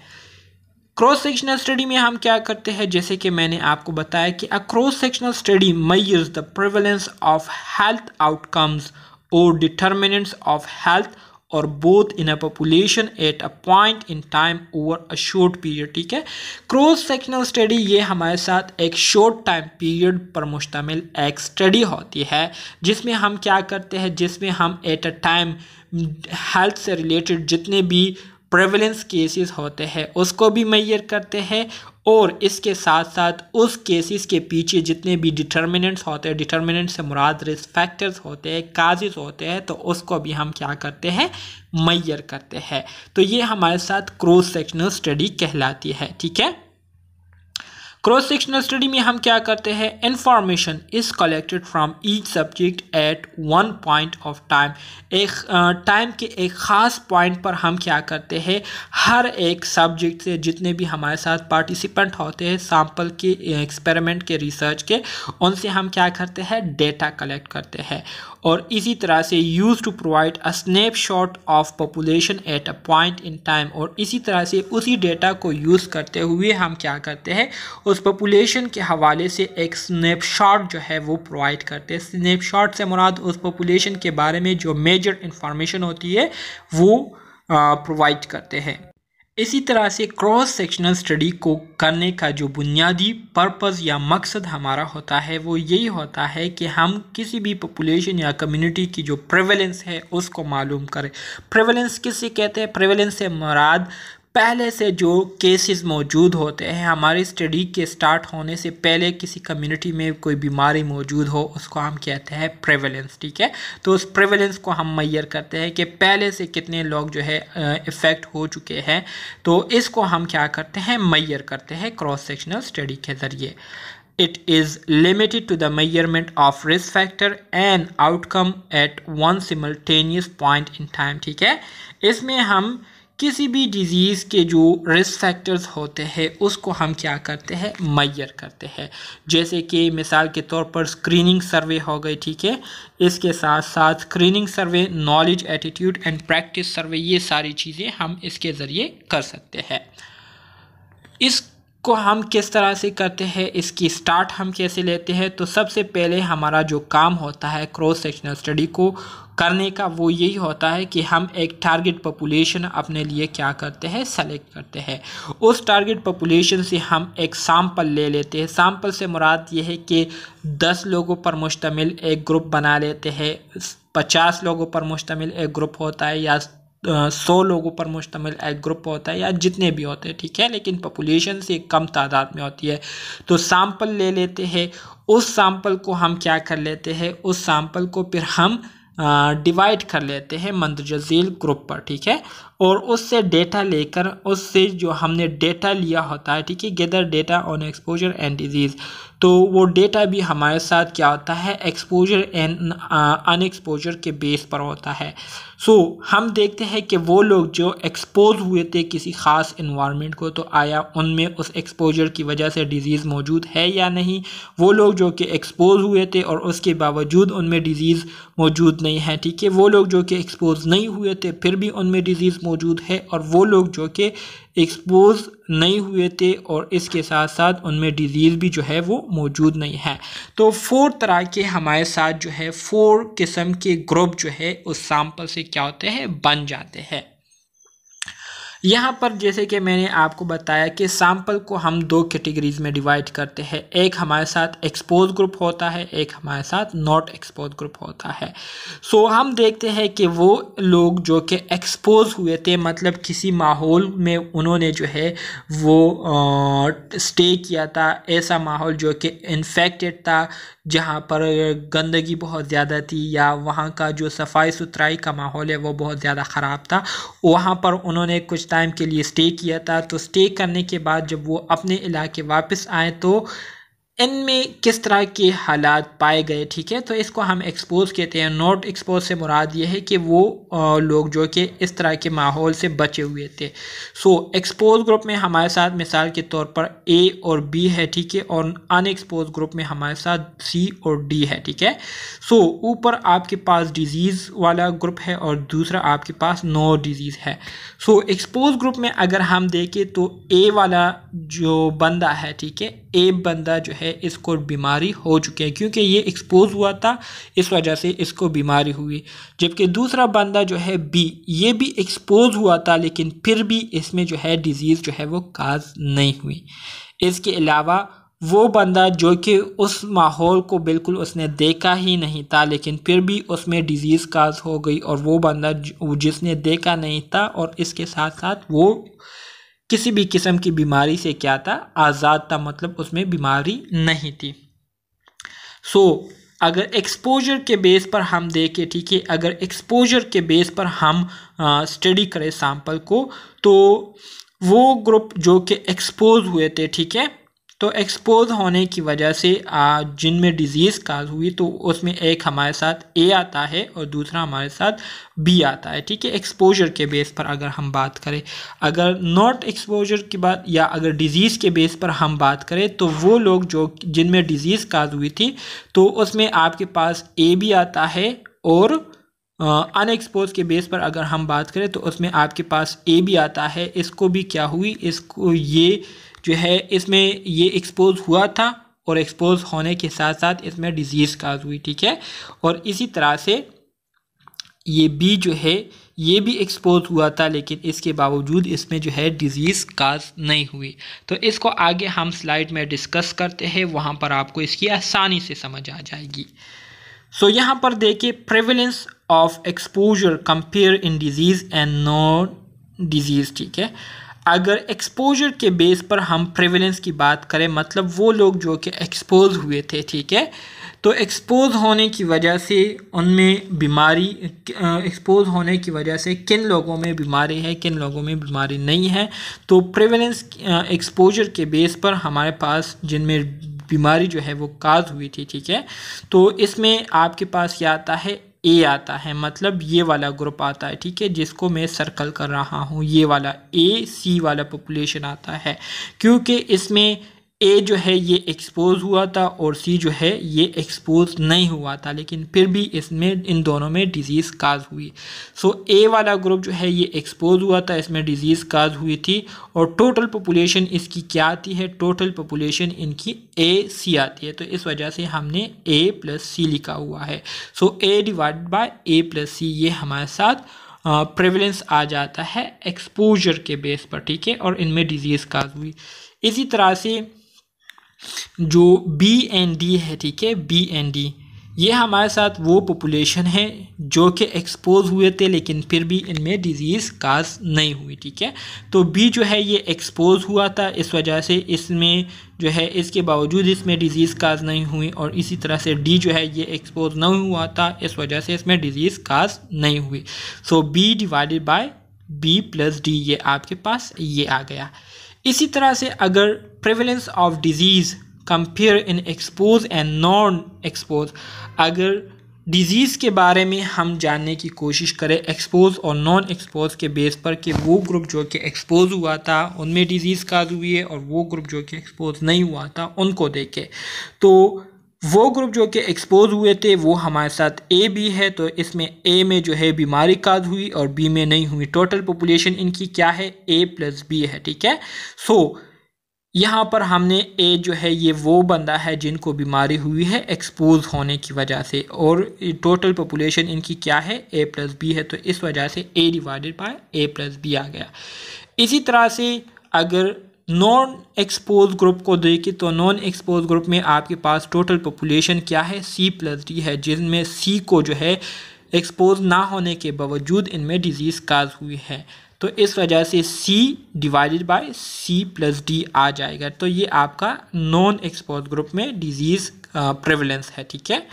क्रॉस सेक्शनल स्टडी में हम क्या करते हैं, जैसे कि मैंने आपको बताया कि a cross sectional study measures the prevalence of health outcomes और डिटर्मिनेंट्स ऑफ हेल्थ और both in a population at a point in time over a short period, ठीक है। क्रॉस सेक्शनल स्टडी ये हमारे साथ एक शॉर्ट टाइम पीरियड पर मुश्तमिल एक स्टडी होती है जिसमें हम क्या करते हैं, जिसमें हम एट अ टाइम हेल्थ से रिलेटेड जितने भी प्रेवलेंस केसेस होते हैं उसको भी मेजर करते हैं और इसके साथ साथ उस केसेस के पीछे जितने भी डिटर्मिनेंट्स होते हैं, डिटर्मिनेंट से मुराद रिस्क फैक्टर्स होते हैं, काजेस होते हैं, तो उसको भी हम क्या करते हैं, मेजर करते हैं। तो ये हमारे साथ क्रॉस सेक्शनल स्टडी कहलाती है, ठीक है। क्रॉस सेक्शनल स्टडी में हम क्या करते हैं, information is collected from each subject at one point of time. एक टाइम के एक ख़ास पॉइंट पर हम क्या करते हैं, हर एक सब्जेक्ट से जितने भी हमारे साथ पार्टिसिपेंट होते हैं सैम्पल के, एक्सपेरिमेंट के, रिसर्च के, उनसे हम क्या करते हैं, डेटा कलेक्ट करते हैं। और इसी तरह से use to provide a snapshot of population at a point in time, और इसी तरह से उसी डेटा को यूज़ करते हुए हम क्या करते हैं, उस पॉपुलेशन के हवाले से एक स्नैपशॉट जो है वो प्रोवाइड करते हैं। स्नैपशॉट से मुराद उस पॉपुलेशन के बारे में जो मेजर इंफॉर्मेशन होती है वो प्रोवाइड करते हैं। इसी तरह से क्रॉस सेक्शनल स्टडी को करने का जो बुनियादी पर्पज़ या मकसद हमारा होता है वो यही होता है कि हम किसी भी पॉपुलेशन या कम्युनिटी की जो प्रेवलेंस है उसको मालूम करें। प्रेवलेंस किसे कहते हैं, प्रेवलेंस से मुराद पहले से जो केसेस मौजूद होते हैं, हमारी स्टडी के स्टार्ट होने से पहले किसी कम्युनिटी में कोई बीमारी मौजूद हो उसको हम कहते हैं प्रेवलेंस, ठीक है। तो उस प्रेवलेंस को हम मेजर करते हैं कि पहले से कितने लोग जो है इफ़ेक्ट हो चुके हैं, तो इसको हम क्या करते हैं, मेजर करते हैं क्रॉस सेक्शनल स्टडी के ज़रिए। It is limited to the measurement of risk factor and outcome at one simultaneous point in time, ठीक है। इसमें हम किसी भी डिजीज़ के जो रिस्क फैक्टर्स होते हैं उसको हम क्या करते हैं, मेजर करते हैं। जैसे कि मिसाल के तौर पर स्क्रीनिंग सर्वे हो गई, ठीक है। इसके साथ साथ screening survey, knowledge, attitude and practice survey, ये सारी चीज़ें हम इसके ज़रिए कर सकते हैं। इसको हम किस तरह से करते हैं, इसकी स्टार्ट हम कैसे लेते हैं, तो सबसे पहले हमारा जो काम होता है क्रॉस सेक्शनल स्टडी को करने का वो यही होता है कि हम एक टारगेट पॉपुलेशन अपने लिए क्या करते हैं, सेलेक्ट करते हैं। उस टारगेट पॉपुलेशन से हम एक सैंपल ले लेते हैं। सैंपल से मुराद ये है कि 10 लोगों पर मुश्तमिल एक ग्रुप बना लेते हैं, 50 लोगों पर मुश्तमिल एक ग्रुप होता है, या 100 लोगों पर मुश्तमिल एक ग्रुप होता है, या जितने भी होते हैं, ठीक है, लेकिन पॉपुलेशन से कम तादाद में होती है। तो सैंपल ले लेते हैं, उस सैंपल को हम क्या कर लेते हैं, उस सैंपल को फिर हम डिवाइड कर लेते हैं मंदरजा झील ग्रुप पर, ठीक है। और उससे डेटा लेकर, उससे जो हमने डेटा लिया होता है, ठीक है, gather data on exposure and disease, तो वो डेटा भी हमारे साथ क्या होता है, एक्सपोजर एंड अनएक्सपोजर के बेस पर होता है। सो हम देखते हैं कि वो लोग जो एक्सपोज हुए थे किसी ख़ास इन्वायरमेंट को, तो आया उनमें उस एक्सपोजर की वजह से डिज़ीज़ मौजूद है या नहीं। वो लोग जो कि एक्सपोज हुए थे और उसके बावजूद उनमें डिज़ीज़ मौजूद नहीं है, ठीक है। वो लोग जो कि एक्सपोज नहीं हुए थे फिर भी उनमें डिज़ीज़ मौजूद है, और वो लोग जो कि एक्सपोज नहीं हुए थे और इसके साथ साथ उनमें डिजीज़ भी जो है वो मौजूद नहीं है। तो 4 तरह के हमारे साथ जो है 4 किस्म के ग्रुप जो है उस सैंपल से क्या होते हैं, बन जाते हैं। यहाँ पर जैसे कि मैंने आपको बताया कि सैंपल को हम दो कैटेगरीज में डिवाइड करते हैं। एक हमारे साथ एक्सपोज ग्रुप होता है, एक हमारे साथ नॉट एक्सपोज ग्रुप होता है। सो हम देखते हैं कि वो लोग जो कि एक्सपोज हुए थे, मतलब किसी माहौल में उन्होंने जो है वो स्टे किया था, ऐसा माहौल जो कि इन्फेक्टेड था, जहाँ पर गंदगी बहुत ज़्यादा थी या वहाँ का जो सफाई सुथराई का माहौल है वो बहुत ज़्यादा ख़राब था, वहाँ पर उन्होंने कुछ टाइम के लिए स्टे किया था। तो स्टे करने के बाद जब वो अपने इलाके वापस आए तो इनमें किस तरह के हालात पाए गए, ठीक है। तो इसको हम एक्सपोज कहते हैं। नॉट एक्सपोज से मुराद ये है कि वो लोग जो कि इस तरह के माहौल से बचे हुए थे। सो एक्सपोज ग्रुप में हमारे साथ मिसाल के तौर पर ए और बी है, ठीक है, और अनएक्सपोज ग्रुप में हमारे साथ सी और डी है, ठीक है। सो ऊपर आपके पास डिजीज़ वाला ग्रुप है और दूसरा आपके पास नो डिजीज़ है। सो एक्सपोज ग्रुप में अगर हम देखें तो ए वाला जो बंदा है, ठीक है, ए बंदा जो है इसको बीमारी हो चुकी है क्योंकि ये एक्सपोज हुआ था, इस वजह से इसको बीमारी हुई। जबकि दूसरा बंदा जो है बी, ये भी एक्सपोज हुआ था लेकिन फिर भी इसमें जो है डिजीज़ जो है वो काज नहीं हुई। इसके अलावा वो बंदा जो कि उस माहौल को बिल्कुल उसने देखा ही नहीं था लेकिन फिर भी उसमें डिजीज़ काज हो गई, और वो बंदा जिसने देखा नहीं था और इसके साथ साथ वो किसी भी किस्म की बीमारी से क्या था, आज़ाद था, मतलब उसमें बीमारी नहीं थी। सो अगर एक्सपोजर के बेस पर हम देखें, ठीक है, अगर एक्सपोजर के बेस पर हम स्टडी करें सैंपल को, तो वो ग्रुप जो कि एक्सपोज हुए थे, ठीक है, तो एक्सपोज होने की वजह से जिनमें डिजीज़ काज हुई तो उसमें एक हमारे साथ ए आता है और दूसरा हमारे साथ बी आता है, ठीक है, एक्सपोजर के बेस पर अगर हम बात करें। अगर नॉट एक्सपोजर की बात या अगर डिजीज़ के बेस पर हम बात करें तो वो लोग जो जिनमें डिजीज़ काज हुई थी तो उसमें आपके पास ए भी आता है, और अनएक्सपोज के बेस पर अगर हम बात करें तो उसमें आपके पास ए भी आता है। इसको भी क्या हुई, इसको ये जो है इसमें ये एक्सपोज हुआ था और एक्सपोज होने के साथ साथ इसमें डिजीज़ काज हुई, ठीक है। और इसी तरह से ये बी जो है ये भी एक्सपोज हुआ था लेकिन इसके बावजूद इसमें जो है डिजीज़ काज नहीं हुई। तो इसको आगे हम स्लाइड में डिस्कस करते हैं, वहाँ पर आपको इसकी आसानी से समझ आ जाएगी। सो यहाँ पर देखिए, prevalence of exposure compare in disease and non disease, ठीक है। अगर एक्सपोजर के बेस पर हम प्रेवलेंस की बात करें, मतलब वो लोग जो कि एक्सपोज हुए थे, ठीक है, तो एक्सपोज होने की वजह से उनमें बीमारी, एक्सपोज होने की वजह से किन लोगों में बीमारी है, किन लोगों में बीमारी नहीं है, तो प्रेवलेंस एक्सपोजर के बेस पर हमारे पास जिनमें बीमारी जो है वो काज हुई थी, ठीक है, तो इसमें आपके पास क्या आता है, ए आता है, मतलब ये वाला ग्रुप आता है, ठीक है, जिसको मैं सर्कल कर रहा हूँ, ये वाला ए सी वाला पॉपुलेशन आता है, क्योंकि इसमें ए जो है ये एक्सपोज हुआ था और सी जो है ये एक्सपोज नहीं हुआ था, लेकिन फिर भी इसमें इन दोनों में डिजीज़ काज हुई। सो ए वाला ग्रुप जो है ये एक्सपोज हुआ था, इसमें डिजीज़ काज हुई थी, और टोटल पॉपुलेशन इसकी क्या आती है, टोटल पॉपुलेशन इनकी ए सी आती है, तो इस वजह से हमने ए प्लस सी लिखा हुआ है। सो ए डिवाइड बाय ए प्लस सी, ये हमारे साथ प्रेवलेंस आ जाता है एक्सपोजर के बेस पर, ठीक है, और इनमें डिजीज़ काज हुई। इसी तरह से जो बी एंड डी है, ठीक है, बी एंड डी, ये हमारे साथ वो पॉपुलेशन है जो कि एक्सपोज हुए थे लेकिन फिर भी इनमें डिजीज़ काज नहीं हुई, ठीक है। तो बी जो है ये एक्सपोज हुआ था, इस वजह से इसमें जो है इसके बावजूद इसमें डिजीज़ काज नहीं हुई, और इसी तरह से डी जो है ये एक्सपोज नहीं हुआ था, इस वजह से इसमें डिजीज़ काज नहीं हुई। So b divided by b plus d, ये आपके पास ये आ गया। इसी तरह से अगर prevalence of disease compare in expose and non expose, अगर डिजीज़ के बारे में हम जानने की कोशिश करें एक्सपोज और नॉन एक्सपोज के बेस पर कि वो ग्रुप जो कि एक्सपोज हुआ था उनमें डिजीज़ काज हुई है और वो ग्रुप जो कि एक्सपोज नहीं हुआ था उनको देखें, तो वो ग्रुप जो कि एक्सपोज हुए थे वो हमारे साथ ए बी है, तो इसमें ए में जो है बीमारी काज हुई और बी में नहीं हुई। टोटल पॉपुलेशन इनकी क्या है, ए प्लस बी है, ठीक है। सो यहाँ पर हमने ए जो है ये वो बंदा है जिनको बीमारी हुई है एक्सपोज होने की वजह से, और टोटल पॉपुलेशन इनकी क्या है, ए प्लस बी है, तो इस वजह से a divided by a plus b आ गया। इसी तरह से अगर नॉन एक्सपोज ग्रुप को देखें तो नॉन एक्सपोज ग्रुप में आपके पास टोटल पॉपुलेशन क्या है, C+D है, जिनमें C को जो है एक्सपोज ना होने के बावजूद इनमें डिजीज़ काज हुई है। तो इस वजह से C डिवाइडेड बाय C+D आ जाएगा। तो ये आपका नॉन एक्सपोज ग्रुप में डिजीज़ प्रेवलेंस है। ठीक है,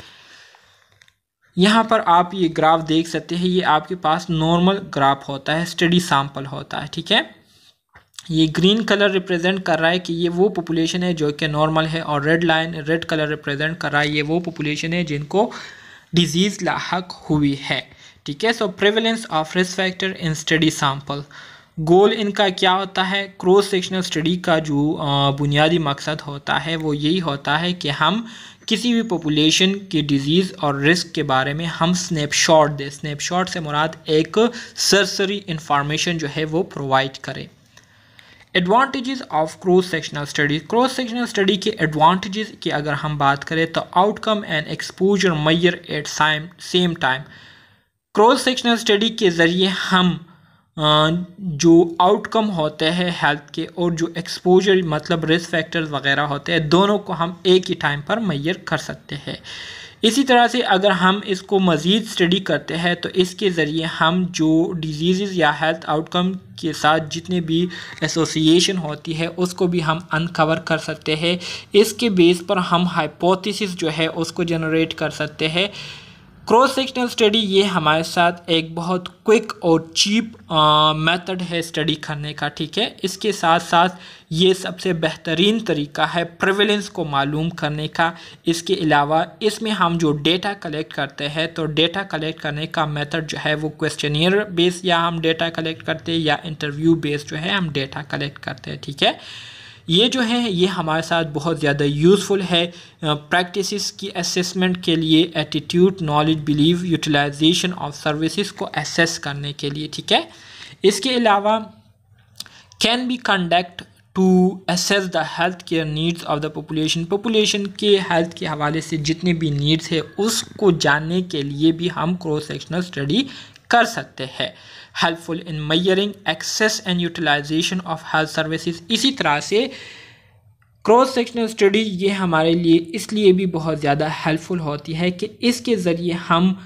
यहाँ पर आप ये ग्राफ देख सकते हैं, ये आपके पास नॉर्मल ग्राफ होता है, स्टडी सैंपल होता है। ठीक है, ये ग्रीन कलर रिप्रेजेंट कर रहा है कि ये वो पॉपुलेशन है जो कि नॉर्मल है, और red line red colour represent कर रहा है ये वो पॉपुलेशन है जिनको डिजीज़ लाहक हुई है। ठीक है, so prevalence of risk factor in study sample, goal इनका क्या होता है, क्रॉस सेक्शनल स्टडी का जो बुनियादी मकसद होता है वो यही होता है कि हम किसी भी पॉपुलेशन की डिजीज़ और रिस्क के बारे में हम स्नैपशॉट दें। स्नैपशॉट से मुराद एक सरसरी इंफॉर्मेशन जो है वो प्रोवाइड करें। Advantages of cross sectional study, cross sectional study के एडवांटेजेस की अगर हम बात करें तो outcome and exposure measure at same time, cross sectional study के ज़रिए हम जो आउटकम होते हैं हेल्थ के और जो एक्सपोजर मतलब रिस्क फैक्टर्स वगैरह होते हैं, दोनों को हम एक ही टाइम पर मेजर कर सकते हैं। इसी तरह से अगर हम इसको मज़ीद स्टडी करते हैं तो इसके ज़रिए हम जो डिजीज़ या हेल्थ आउटकम के साथ जितने भी एसोसिएशन होती है उसको भी हम अनकवर कर सकते हैं। इसके बेस पर हम हाइपोथेसिस जो है उसको जनरेट कर सकते हैं। क्रॉस सेक्शनल स्टडी ये हमारे साथ एक बहुत क्विक और चीप मेथड है स्टडी करने का। ठीक है, इसके साथ साथ ये सबसे बेहतरीन तरीका है प्रेवलेंस को मालूम करने का। इसके अलावा इसमें हम जो डेटा कलेक्ट करते हैं तो डेटा कलेक्ट करने का मेथड जो है वो क्वेश्चनियर बेस या हम डेटा कलेक्ट करते हैं या इंटरव्यू बेस जो है हम डेटा कलेक्ट करते हैं। ठीक है, ये जो है ये हमारे साथ बहुत ज़्यादा यूज़फुल है प्रैक्टिसेस की असेसमेंट के लिए, attitude, knowledge, believe, utilization of services को असेस करने के लिए। ठीक है, इसके अलावा can be conduct to assess the health care needs of the population, population के हेल्थ के हवाले से जितने भी नीड्स है उसको जानने के लिए भी हम क्रॉस सेक्शनल स्टडी कर सकते हैं। Helpful in measuring access and utilization of health services, इसी तरह से क्रॉस सेक्शनल स्टडी ये हमारे लिए इसलिए भी बहुत ज़्यादा हेल्पफुल होती है कि इसके ज़रिए हम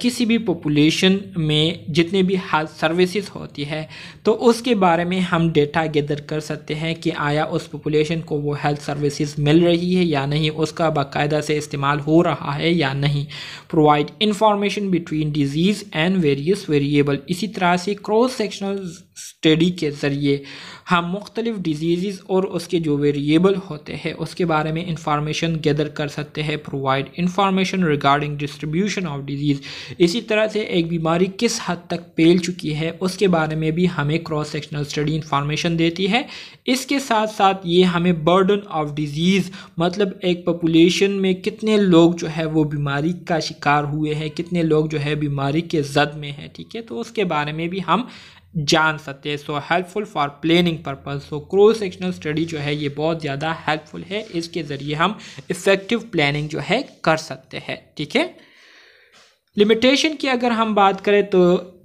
किसी भी पॉपुलेशन में जितने भी हेल्थ सर्विसेज होती है तो उसके बारे में हम डेटा गैदर कर सकते हैं कि आया उस पॉपुलेशन को वो हेल्थ सर्विसेज मिल रही है या नहीं, उसका बाकायदा से इस्तेमाल हो रहा है या नहीं। Provide information between disease and various variable, इसी तरह से क्रॉस सेक्शनल स्टडी के ज़रिए हम मुख्तलिफ डिजीज़ और उसके जो वेरिएबल होते हैं उसके बारे में इंफॉर्मेशन गैदर कर सकते हैं। Provide information regarding distribution of disease, इसी तरह से एक बीमारी किस हद तक फैल चुकी है उसके बारे में भी हमें क्रॉस सेक्शनल स्टडी इंफॉर्मेशन देती है। इसके साथ साथ ये हमें बर्डन ऑफ डिजीज़ मतलब एक पॉपुलेशन में कितने लोग जो है वो बीमारी का शिकार हुए हैं, कितने लोग जो है बीमारी के जद में है। ठीक है, तो उसके बारे में भी हम जान सकते हैं। So helpful for planning purpose, so cross sectional study जो है ये बहुत ज़्यादा हेल्पफुल है, इसके ज़रिए हम इफ़ेक्टिव प्लानिंग जो है कर सकते हैं। ठीक है, लिमिटेशन की अगर हम बात करें तो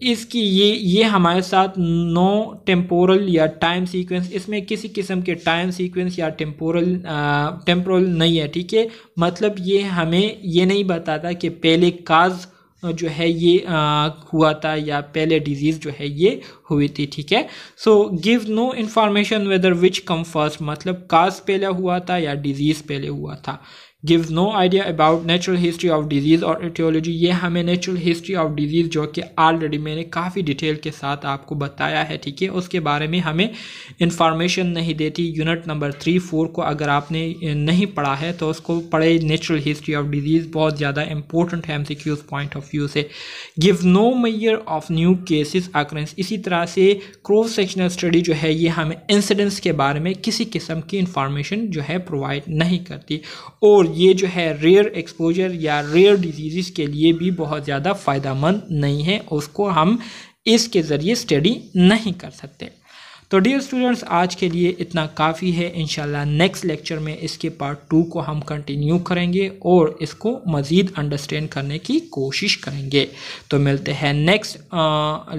इसकी ये हमारे साथ नो टेम्पोरल या टाइम सीक्वेंस, इसमें किसी किस्म के टाइम सीक्वेंस या टेम्पोरल नहीं है। ठीक है, मतलब ये हमें ये नहीं बताता कि पहले काज जो है ये हुआ था या पहले डिजीज़ जो है ये हुई थी। ठीक है, so give no information whether which come first, मतलब काज पहले हुआ था या डिजीज़ पहले हुआ था। Gives no idea about natural history of disease और एटियोलॉजी, ये हमें नेचुरल हिस्ट्री ऑफ डिजीज़ जो कि ऑलरेडी मैंने काफ़ी डिटेल के साथ आपको बताया है। ठीक है, उसके बारे में हमें इंफॉर्मेशन नहीं देती। यूनिट नंबर 3-4 को अगर आपने नहीं पढ़ा है तो उसको पढ़े, नेचुरल हिस्ट्री ऑफ डिजीज़ बहुत ज़्यादा इंपॉर्टेंट है MCQs पॉइंट ऑफ व्यू से। Give no measure of new cases occurrence, इसी तरह से क्रॉस सेक्शनल स्टडी जो है ये हमें इंसिडेंट्स के बारे में किसी किस्म की इंफॉर्मेशन जो है प्रोवाइड नहीं करती, और ये जो है रेयर एक्सपोजर या रेयर डिजीज़ के लिए भी बहुत ज़्यादा फ़ायदेमंद नहीं है, उसको हम इसके ज़रिए स्टडी नहीं कर सकते। तो डियर स्टूडेंट्स, आज के लिए इतना काफ़ी है। इंशाल्लाह नेक्स्ट लेक्चर में इसके पार्ट 2 को हम कंटिन्यू करेंगे और इसको मज़ीद अंडरस्टैंड करने की कोशिश करेंगे। तो मिलते हैं नेक्स्ट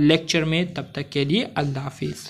लेक्चर में, तब तक के लिए अल्लाह हाफिज़।